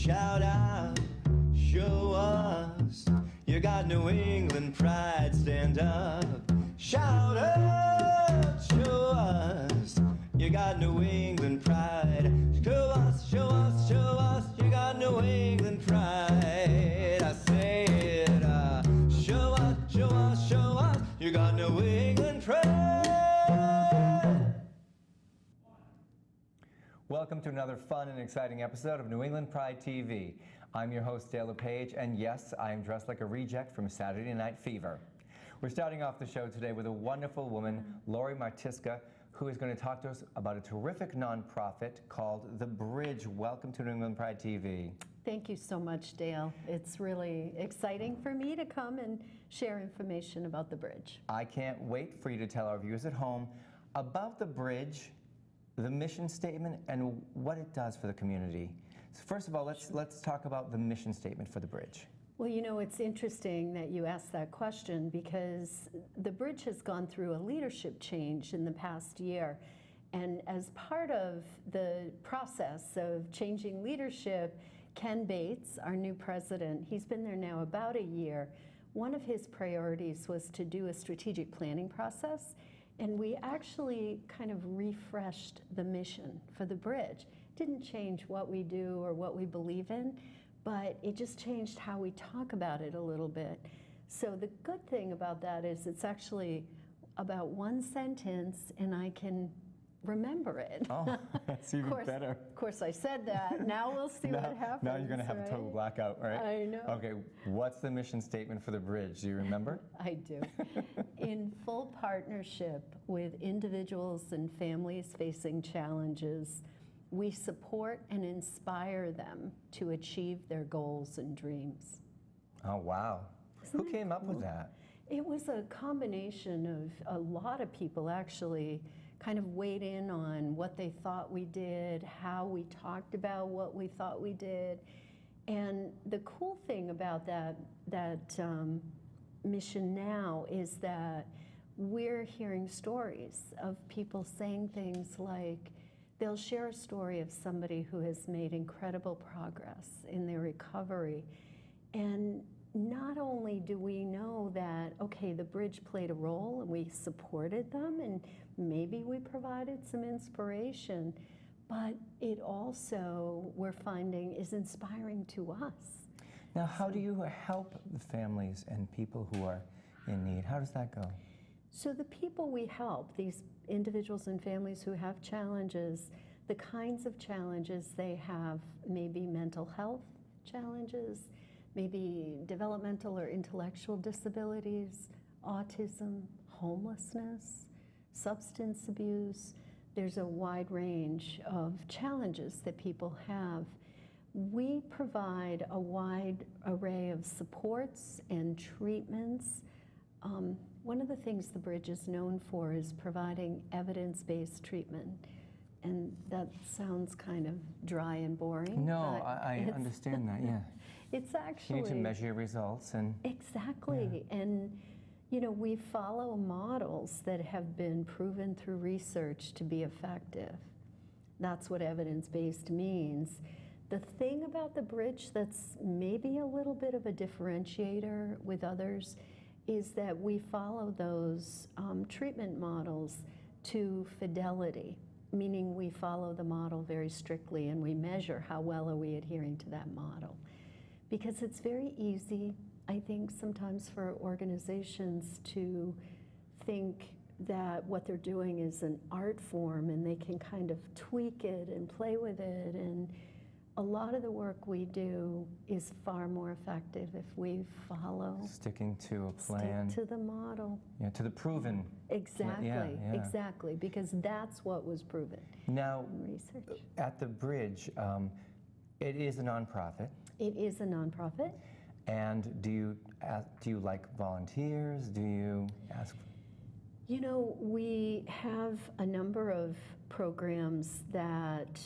Shout out, show us you got New England pride. Stand up, shout out, show us you got New England pride. Show us, show us, show us you got New England pride. I said, show us, show us, show us you got New England pride. Welcome to another fun and exciting episode of New England Pride TV. I'm your host, Dale LePage, and yes, I am dressed like a reject from Saturday Night Fever. We're starting off the show today with a wonderful woman, Lori Martiska, who is going to talk to us about a terrific nonprofit called The Bridge. Welcome to New England Pride TV. Thank you so much, Dale. It's really exciting for me to come and share information about The Bridge. I can't wait for you to tell our viewers at home about The Bridge, the mission statement, and what it does for the community. So first of all, let's talk about the mission statement for The Bridge. Well, you know, it's interesting that you asked that question because The Bridge has gone through a leadership change in the past year. And as part of the process of changing leadership, Ken Bates, our new president, he's been there now about a year. One of his priorities was to do a strategic planning process. And we actually kind of refreshed the mission for The Bridge. Didn't change what we do or what we believe in, but it just changed how we talk about it a little bit. So the good thing about that is it's actually about one sentence and I can remember it. Oh, that's even better. Of course I said that. Now we'll see what happens. Now you're going to have a total blackout, right? I know. Okay, what's the mission statement for The Bridge? Do you remember? I do. In full partnership with individuals and families facing challenges, we support and inspire them to achieve their goals and dreams. Oh, wow. Who came up with that? It was a combination of a lot of people actually kind of weighed in on what they thought we did, how we talked about what we thought we did. And the cool thing about that mission now is that we're hearing stories of people saying things like, they'll share a story of somebody who has made incredible progress in their recovery. And not only do we know that, okay, The Bridge played a role and we supported them and maybe we provided some inspiration, but it also, we're finding, is inspiring to us. Now, how do you help the families and people who are in need? How does that go? So the people we help, these individuals and families who have challenges, the kinds of challenges they have, maybe mental health challenges, maybe developmental or intellectual disabilities, autism, homelessness, substance abuse. There's a wide range of challenges that people have. We provide a wide array of supports and treatments. One of the things The Bridge is known for is providing evidence-based treatment. And that sounds kind of dry and boring. No, I understand that, yeah. It's actually... You need to measure your results and... Exactly. Yeah. And, you know, we follow models that have been proven through research to be effective. That's what evidence-based means. The thing about The Bridge that's maybe a little bit of a differentiator with others is that we follow those treatment models to fidelity, meaning we follow the model very strictly and we measure how well are we adhering to that model. Because it's very easy, I think, sometimes for organizations to think that what they're doing is an art form and they can kind of tweak it and play with it. And a lot of the work we do is far more effective if we follow. Sticking to a plan. Stick to the model. Yeah, to the proven. Exactly, exactly, because that's what was proven now, in research. At The Bridge, it is a nonprofit. It is a nonprofit. And do you like volunteers? Do you ask? You know, we have a number of programs that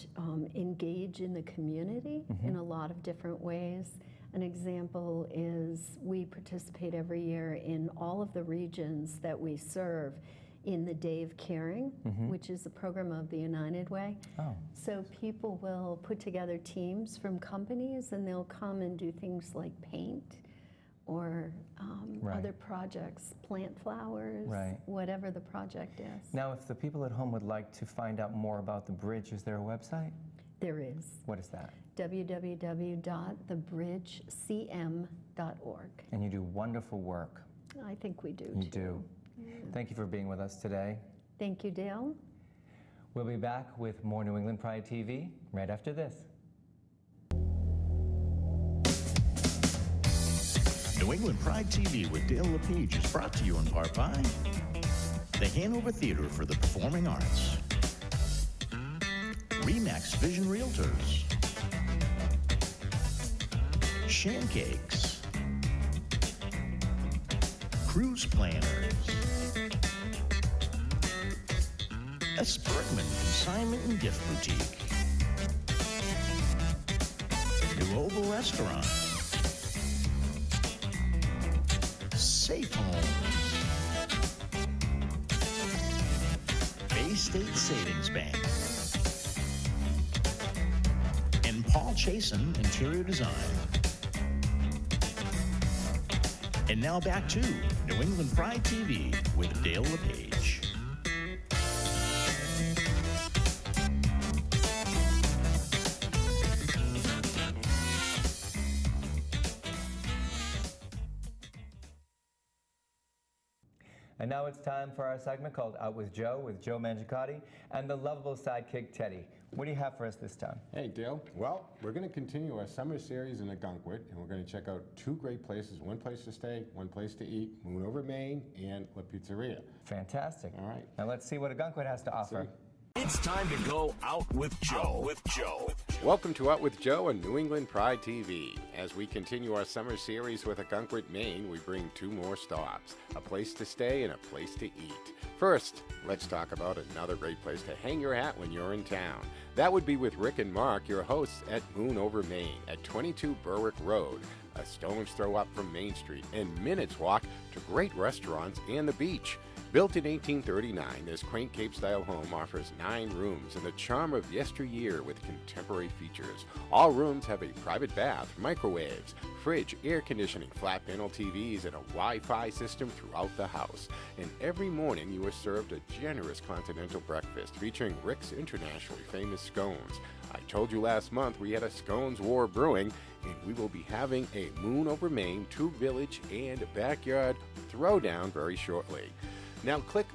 engage in the community in a lot of different ways. An example is we participate every year in all of the regions that we serve in the Day of Caring, which is a program of the United Way. Oh. So people will put together teams from companies, and they'll come and do things like paint or Right. other projects, plant flowers, Right. whatever the project is. Now, if the people at home would like to find out more about the bridge, is there a website? There is What is that? www.thebridgecm.org. And you do wonderful work. I think we do, You too. do. Thank you for being with us today. Thank you, Dale. We'll be back with more New England Pride TV right after this. New England Pride TV with Dale LePage is brought to you in part by the Hanover Theater for the Performing Arts, Remax Vision Realtors, Shancakes, Cruise Planners, S. Bergman Consignment and Gift Boutique, New Oval Restaurant, Safe Homes, Bay State Savings Bank, and Paul Chasen Interior Design. And now back to New England Pride TV with Dale LePage. And now it's time for our segment called Out with Joe Mangicotti and the lovable sidekick Teddy. What do you have for us this time? Hey, Dale. Well, we're going to continue our summer series in Ogunquit, and we're going to check out two great places, one place to stay, one place to eat, Moon Over Maine and La Pizzeria. Fantastic. All right. Now let's see what Ogunquit has to offer. It's time to go out with Joe. Welcome to Out with Joe on New England Pride TV. As we continue our summer series with Ogunquit, Maine, we bring two more stops, a place to stay and a place to eat. First, let's talk about another great place to hang your hat when you're in town. That would be with Rick and Mark, your hosts at Moon Over Maine at 22 Berwick Road, a stone's throw up from Main Street and minutes walk to great restaurants and the beach. Built in 1839, this quaint Cape-style home offers 9 rooms and the charm of yesteryear with contemporary features. All rooms have a private bath, microwaves, fridge, air conditioning, flat panel TVs, and a Wi-Fi system throughout the house. And every morning you are served a generous continental breakfast featuring Rick's internationally famous scones. I told you last month we had a scones war brewing, and we will be having a Moon Over Maine 2-village and backyard throwdown very shortly. Now click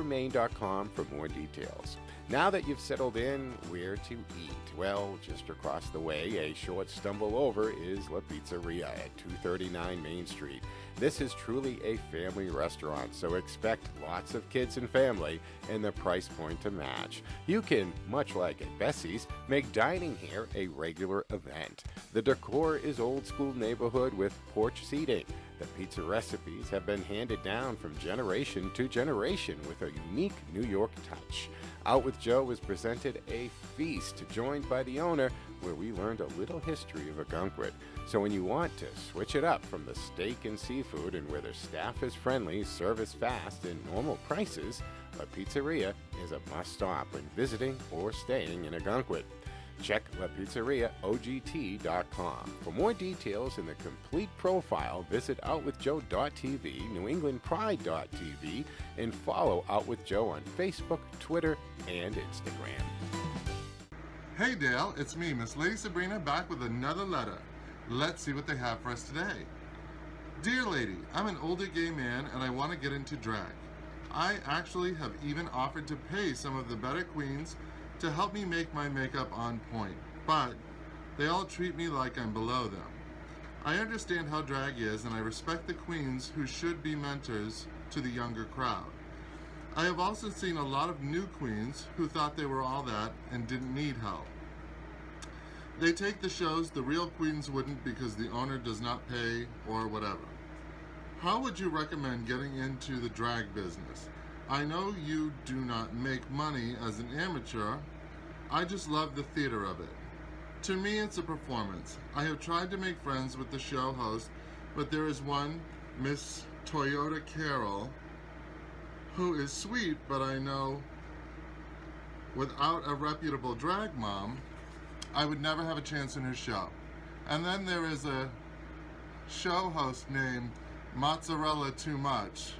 moonovermaine.com for more details. Now that you've settled in, where to eat? Well, just across the way, a short stumble over is La Pizzeria at 239 Main Street. This is truly a family restaurant, so expect lots of kids and family and the price point to match. You can, much like at Bessie's, make dining here a regular event. The decor is old school neighborhood with porch seating. The pizza recipes have been handed down from generation to generation with a unique New York touch. Out with Joe was presented a feast joined by the owner where we learned a little history of Ogunquit. So when you want to switch it up from the steak and seafood and where their staff is friendly, service fast, and normal prices, La Pizzeria is a must-stop when visiting or staying in Ogunquit. Check LaPizzeria.OGT.com. For more details and the complete profile, visit OutWithJoe.tv, NewEnglandPride.tv, and follow Out With Joe on Facebook, Twitter, and Instagram. Hey Dale, it's me, Miss Lady Sabrina, back with another letter. Let's see what they have for us today. Dear lady, I'm an older gay man and I want to get into drag. I actually have even offered to pay some of the better queens to help me make my makeup on point, but they all treat me like I'm below them. I understand how drag is and I respect the queens who should be mentors to the younger crowd. I have also seen a lot of new queens who thought they were all that and didn't need help. They take the shows the real queens wouldn't because the owner does not pay or whatever. How would you recommend getting into the drag business? I know you do not make money as an amateur. I just love the theater of it. To me, it's a performance. I have tried to make friends with the show host, but there is one, Miss Toyota Carroll. who is sweet, but I know without a reputable drag mom, I would never have a chance in her show. And then there is a show host named Mozzarella Too Much,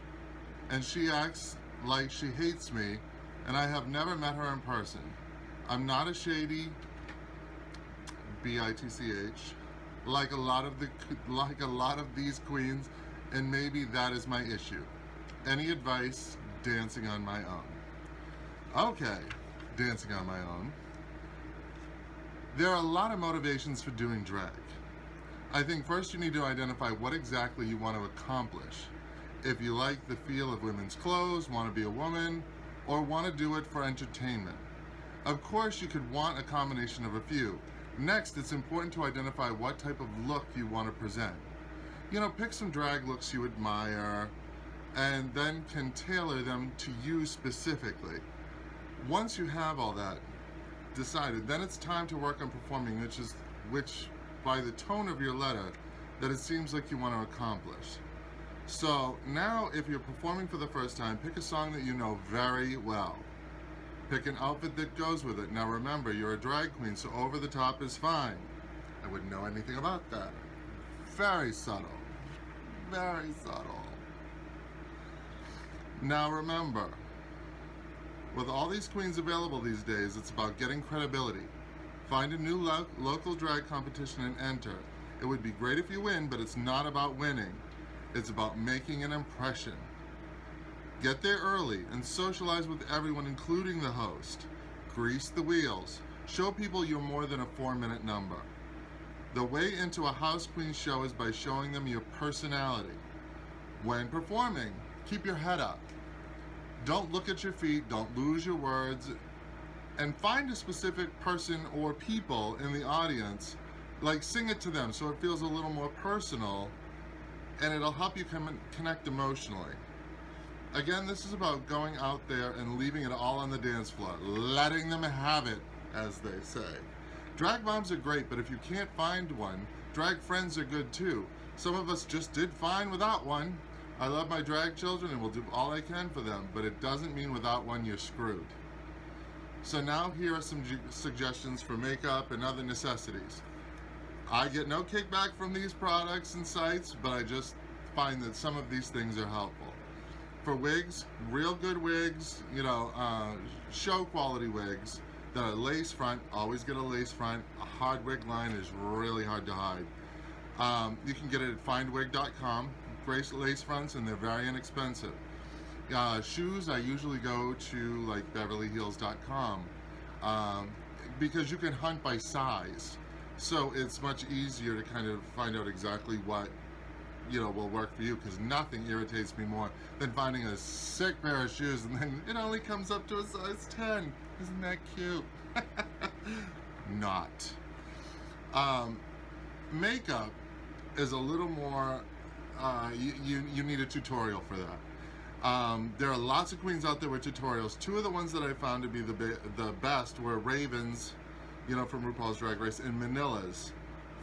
and she acts like she hates me, and I have never met her in person. I'm not a shady, B-I-T-C-H, like a lot of these queens, and maybe that is my issue. Any advice? Dancing on my own. Okay, dancing on my own. There are a lot of motivations for doing drag. I think first you need to identify what exactly you want to accomplish. If you like the feel of women's clothes, want to be a woman, or want to do it for entertainment. Of course, you could want a combination of a few. Next, it's important to identify what type of look you want to present. You know, pick some drag looks you admire, and then can tailor them to you specifically. Once you have all that decided, then it's time to work on performing, which by the tone of your letter, that it seems like you want to accomplish. So now, if you're performing for the first time, pick a song that you know very well. Pick an outfit that goes with it. Now remember, you're a drag queen, so over the top is fine. I wouldn't know anything about that. Very subtle. Very subtle. Now remember, with all these queens available these days, it's about getting credibility. Find a new local drag competition and enter. It would be great if you win, but it's not about winning. It's about making an impression. Get there early and socialize with everyone, including the host. Grease the wheels. Show people you're more than a 4-minute number. The way into a house queen show is by showing them your personality. When performing, keep your head up. Don't look at your feet, don't lose your words, and find a specific person or people in the audience, like sing it to them so it feels a little more personal, and it'll help you connect emotionally. Again, this is about going out there and leaving it all on the dance floor, letting them have it, as they say. Drag moms are great, but if you can't find one, drag friends are good too. Some of us just did fine without one. I love my drag children and will do all I can for them, but it doesn't mean without one you're screwed. So now here are some suggestions for makeup and other necessities. I get no kickback from these products and sites, but I just find that some of these things are helpful. For wigs, real good wigs, you know, show quality wigs that are lace front. Always get a lace front. A hard wig line is really hard to hide. You can get it at findwig.com. Great lace fronts, and they're very inexpensive. Shoes, I usually go to like beverlyheels.com because you can hunt by size. So it's much easier to kind of find out exactly what, you know, will work for you, because nothing irritates me more than finding a sick pair of shoes and then it only comes up to a size 10. Isn't that cute? Not. Makeup is a little more, you need a tutorial for that. There are lots of queens out there with tutorials. Two of the ones that I found to be the best were Ravens, you know, from RuPaul's Drag Race, and Manila's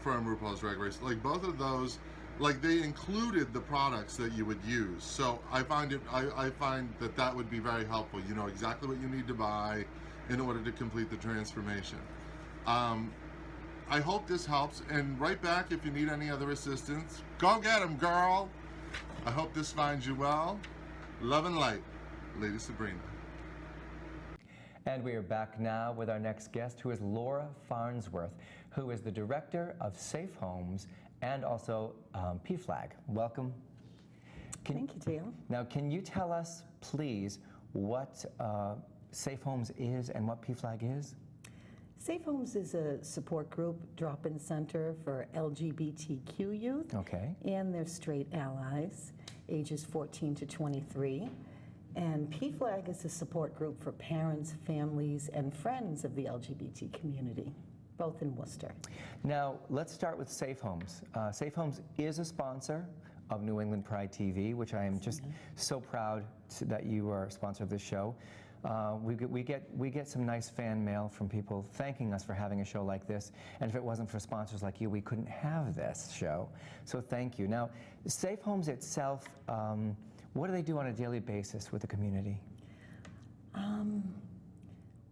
from RuPaul's Drag Race. Like both of those, like they included the products that you would use. So I find that would be very helpful. You know exactly what you need to buy in order to complete the transformation. I hope this helps, and right back if you need any other assistance. Go get 'em, girl! I hope this finds you well. Love and light, Lady Sabrina. And we are back now with our next guest, who is Laura Farnsworth, who is the director of Safe Homes and also PFLAG. Welcome. Thank you, Dale. Now, can you tell us, please, what Safe Homes is and what PFLAG is? Safe Homes is a support group, drop-in center for LGBTQ youth and their straight allies, ages 14 to 23. And PFLAG is a support group for parents, families, and friends of the LGBT community, both in Worcester. Now, let's start with Safe Homes. Safe Homes is a sponsor of New England Pride TV, which I am just so proud that you are a sponsor of this show. We get some nice fan mail from people thanking us for having a show like this, and if it wasn't for sponsors like you, we couldn't have this show. So thank you. Now, Safe Homes itself, What do they do on a daily basis with the community?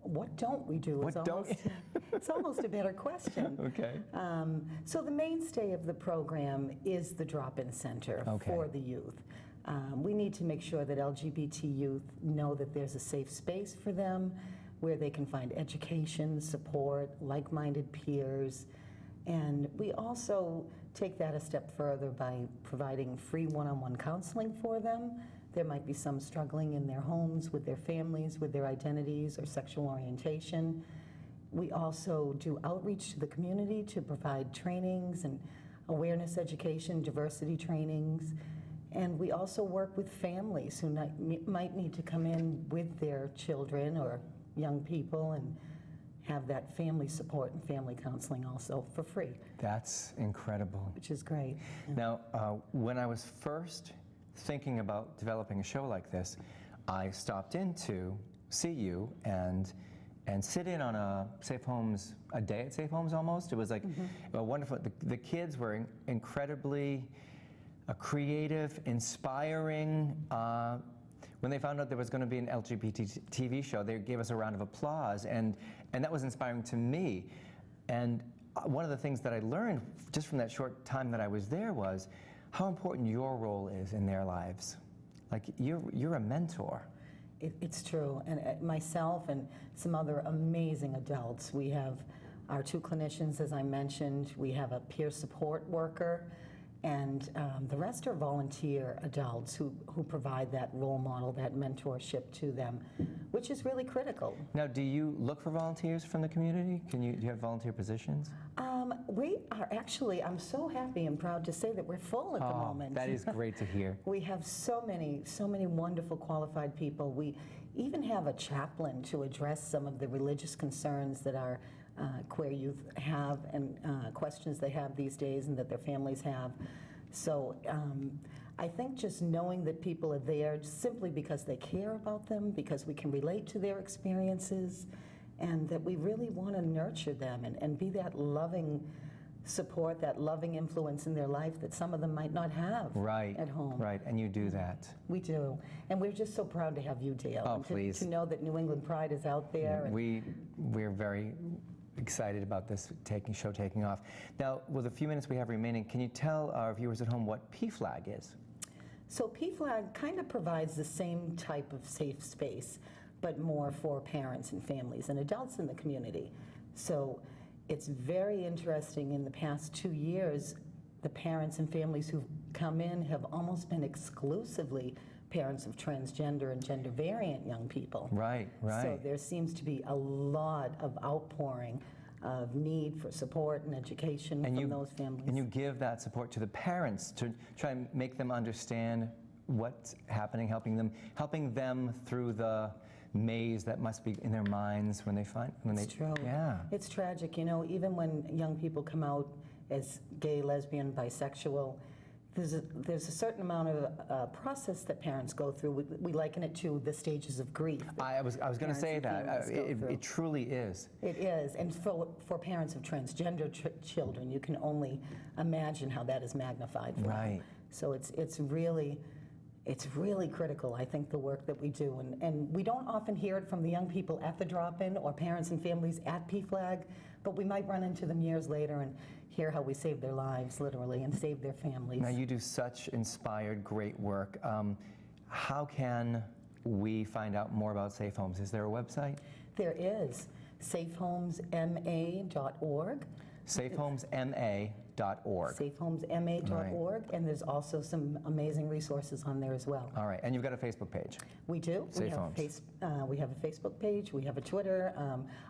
What don't we do? It's almost a better question. Okay. So the mainstay of the program is the drop-in center for the youth. We need to make sure that LGBT youth know that there's a safe space for them where they can find education, support, like-minded peers. And we also take that a step further by providing free one-on-one counseling for them. There might be some struggling in their homes, with their families, with their identities or sexual orientation. We also do outreach to the community to provide trainings and awareness education, diversity trainings. And we also work with families who might need to come in with their children or young people and have that family support and family counseling also for free. That's incredible. Which is great. Now, when I was first thinking about developing a show like this, I stopped in to see you and sit in on a day at Safe Homes almost. It was like a wonderful, the kids were incredibly creative, inspiring. When they found out there was going to be an LGBT TV show, they gave us a round of applause, and that was inspiring to me. And one of the things that I learned just from that short time that I was there was how important your role is in their lives. Like, you're a mentor. It's true, and myself and some other amazing adults. We have our 2 clinicians, as I mentioned. We have a peer support worker, and the rest are volunteer adults who provide that role model, that mentorship to them, which is really critical. Now, do you look for volunteers from the community? Do you have volunteer positions? We are actually, I'm so happy and proud to say that we're full at the moment. That is great to hear. We have so many wonderful qualified people. We even have a chaplain to address some of the religious concerns that our queer youth have and questions they have these days and that their families have. So I think just knowing that people are there simply because they care about them, because we can relate to their experiences, and that we really want to nurture them and be that loving support, that loving influence in their life that some of them might not have at home. Right, and you do that. We do. And we're just so proud to have you, Dale. Oh, please. To know that New England Pride is out there. And we're very excited about this show taking off. Now, with the few minutes we have remaining, can you tell our viewers at home what PFLAG is? So PFLAG kind of provides the same type of safe space, but more for parents and families and adults in the community. So it's very interesting. In the past 2 years, the parents and families who've come in have almost been exclusively parents of transgender and gender variant young people. Right. So there seems to be a lot of outpouring of need for support and education from those families. And you give that support to the parents to try and make them understand what's happening, helping them through the maze that must be in their minds when It's true. Yeah. It's tragic, you know, even when young people come out as gay, lesbian, bisexual, there's a certain amount of process that parents go through. We liken it to the stages of grief. I was going to say that. It truly is. It is. And for parents of transgender children, you can only imagine how that is magnified for them. So it's really critical, I think, the work that we do. And we don't often hear it from the young people at the drop-in or parents and families at PFLAG, but we might run into them years later and hear how we saved their lives, literally, and saved their families. Now, you do such inspired, great work. How can we find out more about Safe Homes? Is there a website? There is. safehomesma.org. Safehomesma.org. Safehomesma.org, and there's also some amazing resources on there as well. All right, and you've got a Facebook page. We do. Safe Homes. We have a Facebook page, we have a Twitter.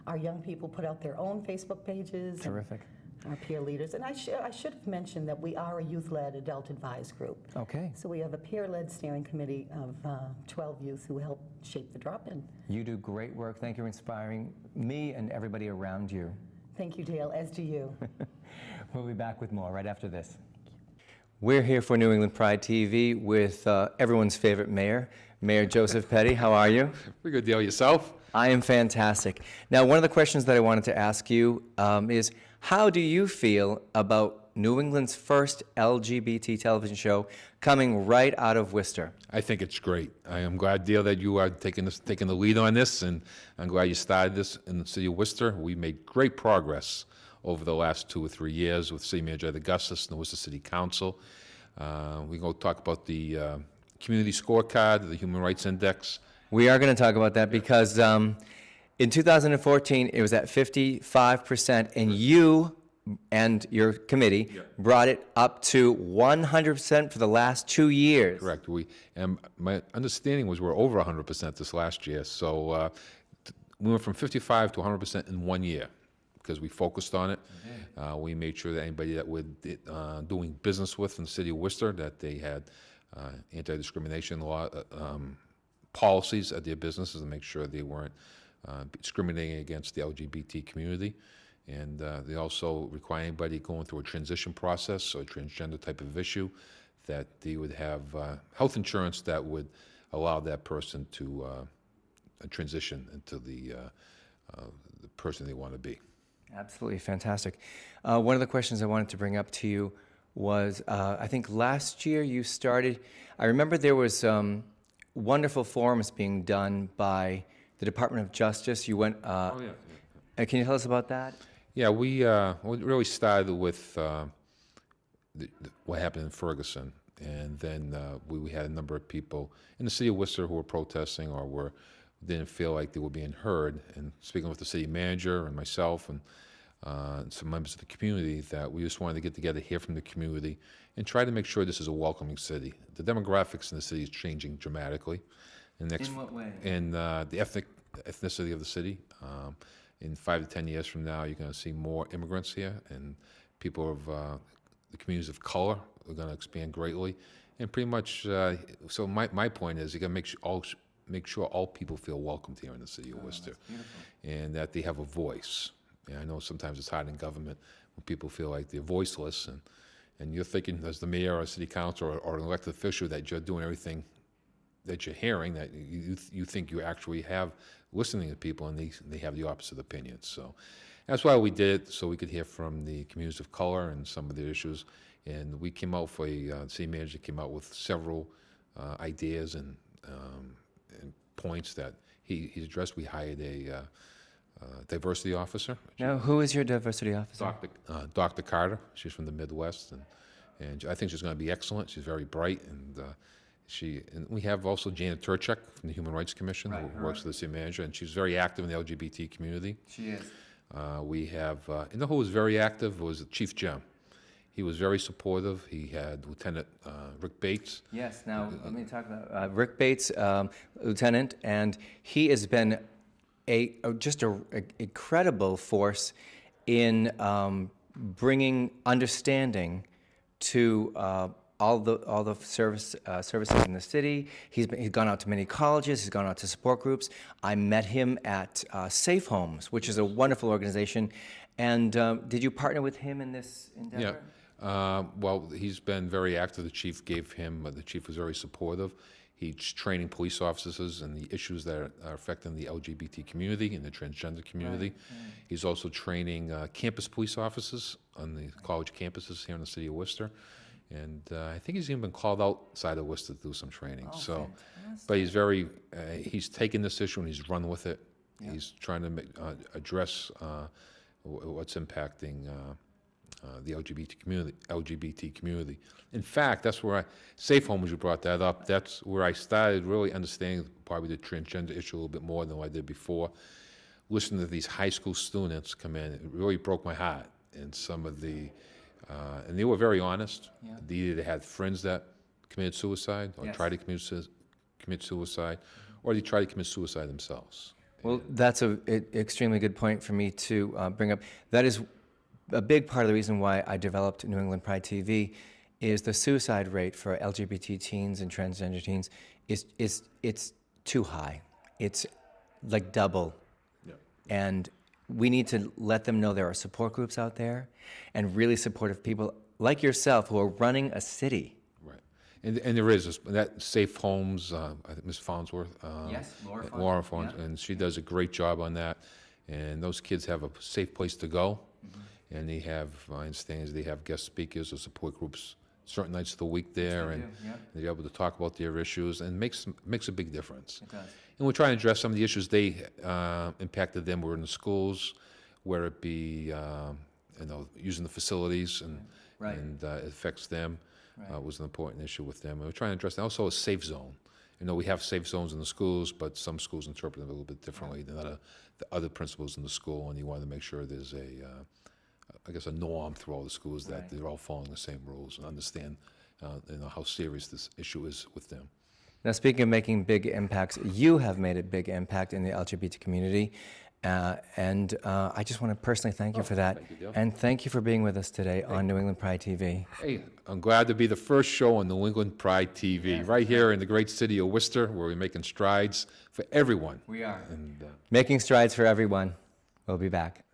Our young people put out their own Facebook pages. Terrific. Our peer leaders. And I should have mentioned that we are a youth-led adult advised group. Okay. So we have a peer-led steering committee of 12 youth who help shape the drop-in. You do great work. Thank you for inspiring me and everybody around you. Thank you, Dale, as do you. We'll be back with more right after this. We're here for New England Pride TV with everyone's favorite mayor, Mayor Joseph Petty. How are you? Pretty good, Dale. Yourself? I am fantastic. Now, one of the questions that I wanted to ask you is, how do you feel about New England's first LGBT television show, coming right out of Worcester. I think it's great. I am glad, Dale, that you are taking the lead on this, and I'm glad you started this in the city of Worcester. We made great progress over the last 2 or 3 years with City Manager Augustus and the Worcester City Council. We're going to talk about the community scorecard, the Human Rights Index. We are going to talk about that because in 2014, it was at 55%, and you and your committee brought it up to 100% for the last 2 years. Correct. And my understanding was we're over 100% this last year. So we went from 55 to 100% in 1 year because we focused on it. We made sure that anybody that we're doing business with in the city of Worcester, that they had anti-discrimination law policies at their businesses to make sure they weren't discriminating against the LGBT community. And they also require anybody going through a transition process or a transgender type of issue that they would have health insurance that would allow that person to transition into the person they want to be. Absolutely fantastic. One of the questions I wanted to bring up to you was, I think last year you started, I remember there was wonderful forums being done by the Department of Justice. You went, can you tell us about that? Yeah, we really started with what happened in Ferguson, and then we had a number of people in the city of Worcester who were protesting or didn't feel like they were being heard. And speaking with the city manager and myself and some members of the community, that we just wanted to get together, hear from the community, and try to make sure this is a welcoming city. The demographics in the city is changing dramatically. In what way? In the ethnicity of the city. In 5 to 10 years from now, you're going to see more immigrants here, and people of the communities of color are going to expand greatly. And pretty much, so my point is, you got to make sure all people feel welcomed here in the city of Worcester, and that they have a voice. And I know sometimes it's hard in government when people feel like they're voiceless, and you're thinking as the mayor or city council or an elected official that you're doing everything that you're hearing, that you think you actually have listening to people, and they have the opposite opinions. So that's why we did it, so we could hear from the communities of color and some of the issues. And we came out city manager came out with several ideas and points that he addressed. We hired a diversity officer. Now, who is your diversity officer? Dr. Carter. She's from the Midwest, and I think she's going to be excellent. She's very bright, and we have also Janet Turchek from the Human Rights Commission, who works for the city manager, and she's very active in the LGBT community. She is. We have, and who was very active was Chief Jim. He was very supportive. He had Lieutenant Rick Bates. Yes, now let me talk about Rick Bates, Lieutenant, and he has been just an incredible force in bringing understanding to all the services in the city. He's gone out to many colleges. He's gone out to support groups. I met him at Safe Homes, which is a wonderful organization. And did you partner with him in this endeavor? Yeah. Well, he's been very active. The chief was very supportive. He's training police officers in the issues that are affecting the LGBT community and the transgender community. Right. He's also training campus police officers on the college campuses here in the city of Worcester. And I think he's even been called outside of Worcester to do some training. Fantastic. But he's taken this issue and he's run with it. Yeah. He's trying to address what's impacting the LGBT community. In fact, that's where Safe Homes, you brought that up. That's where I started really understanding probably the transgender issue a little bit more than I did before. Listening to these high school students come in, it really broke my heart. And some of the and they were very honest. Yeah. They either had friends that committed suicide or tried to commit suicide, or they tried to commit suicide themselves. Well, that's an extremely good point for me to bring up. That is a big part of the reason why I developed New England Pride TV is the suicide rate for LGBT teens and transgender teens it's too high. It's like double. Yeah. And we need to let them know there are support groups out there and really supportive people like yourself who are running a city. Right. And there is that Safe Homes, I think Ms. Farnsworth. Yes, Laura Farnsworth, yeah. And she does a great job on that. And those kids have a safe place to go. Mm-hmm. and they have, my understanding is they have guest speakers or support groups certain nights of the week there, and they're able to talk about their issues, and makes a big difference. It does. And we're trying to address some of the issues they impacted them were in the schools, whether it be using the facilities and it affects them. Was an important issue with them. And we're trying to address that. Also a safe zone. We have safe zones in the schools, but some schools interpret it a little bit differently than the other principals in the school, and you want to make sure there's a norm through all the schools that they're all following the same rules and understand how serious this issue is with them. Now, speaking of making big impacts, you have made a big impact in the LGBT community, and I just want to personally thank you for that. Thank you, Dale. And thank you for being with us today on New England Pride TV. Hey, I'm glad to be the first show on New England Pride TV, right here in the great city of Worcester, where we're making strides for everyone. We are. And, Making strides for everyone. We'll be back.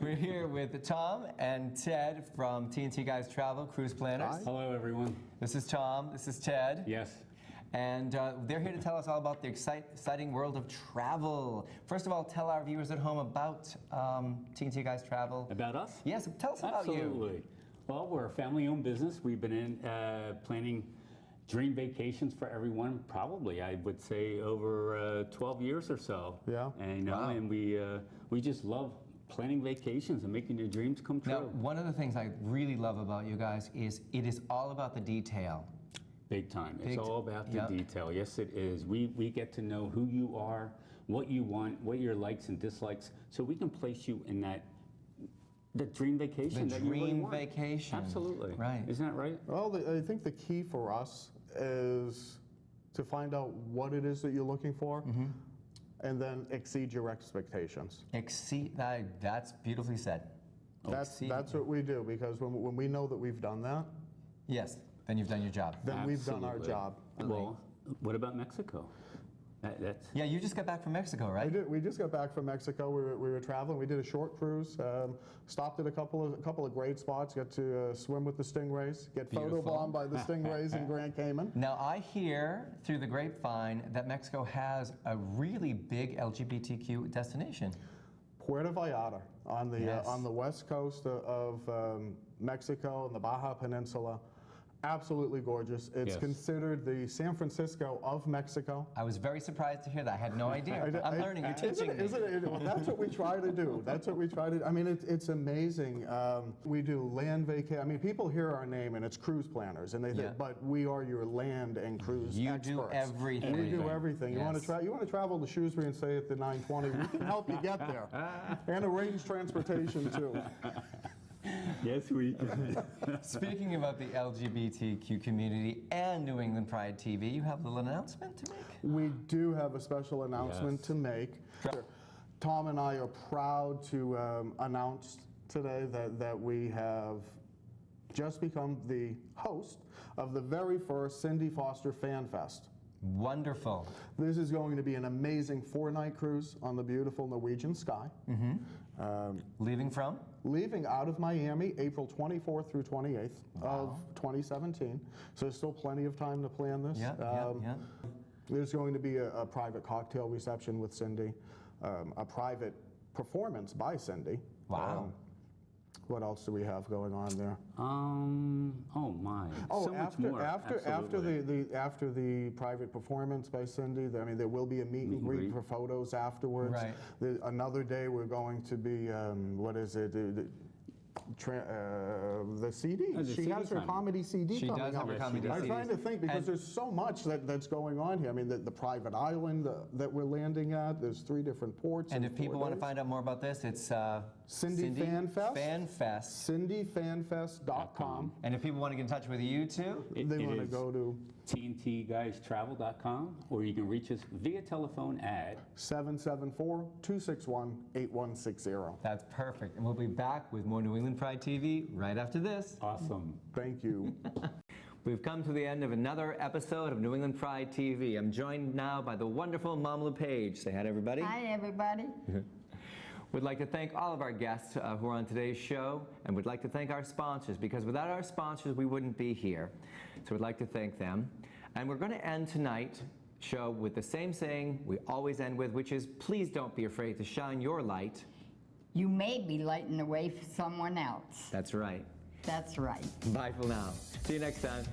We're here with Tom and Ted from TNT Guys Travel, Cruise Planners. Hi. Hello, everyone. This is Tom. This is Ted. Yes. And they're here to tell us all about the exciting world of travel. First of all, tell our viewers at home about TNT Guys Travel. About us? Yes, tell us about you. Absolutely. Well, we're a family-owned business. We've been planning dream vacations for everyone, probably, I would say, over 12 years or so. Yeah. And, and we just love planning vacations and making your dreams come true. Now, one of the things I really love about you guys is it is all about the detail. Big time. It's all about the detail. Yes, it is. We get to know who you are, what you want, what your likes and dislikes, so we can place you in the dream vacation that you really want. The dream vacation. Absolutely. Right. Isn't that right? Well, I think the key for us is to find out what it is that you're looking for, and then exceed your expectations. That's beautifully said. That's what we do, because when we know that we've done that, yes, then you've done your job. then we've done our job. Well, what about Mexico? Yeah, you just got back from Mexico, right? We just got back from Mexico. We were traveling. We did a short cruise. Stopped at a couple of great spots. Got to swim with the stingrays. Get photobombed by the stingrays in Grand Cayman. Now I hear through the grapevine that Mexico has a really big LGBTQ destination. Puerto Vallarta on the west coast of Mexico and the Baja Peninsula. Absolutely gorgeous. It's considered the San Francisco of Mexico. I was very surprised to hear that. I had no idea. I'm learning. You're teaching me. Well, that's what we try to do. That's what we try to do. I mean, it's amazing. We do land vacation. I mean, people hear our name and it's Cruise Planners, and they think, but we are your land and cruise experts. You do everything. We do everything. You want to travel to Shrewsbury and stay at the 920? We can help you get there, and arrange transportation too. Yes, we Speaking about the LGBTQ community and New England Pride TV, you have a little announcement to make? We do have a special announcement to make. Tom and I are proud to announce today that we have just become the host of the very first Cindy Foster Fan Fest. Wonderful. This is going to be an amazing 4-night cruise on the beautiful Norwegian sky. Leaving from? Leaving out of Miami, April 24th through 28th of 2017. So there's still plenty of time to plan this. There's going to be a private cocktail reception with Cindy, a private performance by Cindy. Wow. What else do we have going on there? Oh my! So much more. After the private performance by Cindy, there will be a meet and greet for photos afterwards. Right. Another day we're going to be what is it? The CD. She has her comedy CD coming up. She does have her comedy CD. I'm trying to think, because there's so much that's going on here. I mean, the private island that we're landing at, there's 3 different ports. And if people want to find out more about this, it's Cindy Fan Fest. CindyFanFest.com. And if people want to get in touch with you too, they want to go to TNTGuysTravel.com, or you can reach us via telephone at 774-261-8160. That's perfect. And we'll be back with more New England Pride TV right after this. Awesome. Thank you. We've come to the end of another episode of New England Pride TV. I'm joined now by the wonderful Mom LePage. Say hi to everybody. Hi, everybody. We'd like to thank all of our guests who are on today's show, and we'd like to thank our sponsors, because without our sponsors, we wouldn't be here. So we'd like to thank them. And we're going to end tonight's show with the same saying we always end with, which is, please don't be afraid to shine your light. you may be lighting the way for someone else. That's right. That's right. Bye for now. See you next time.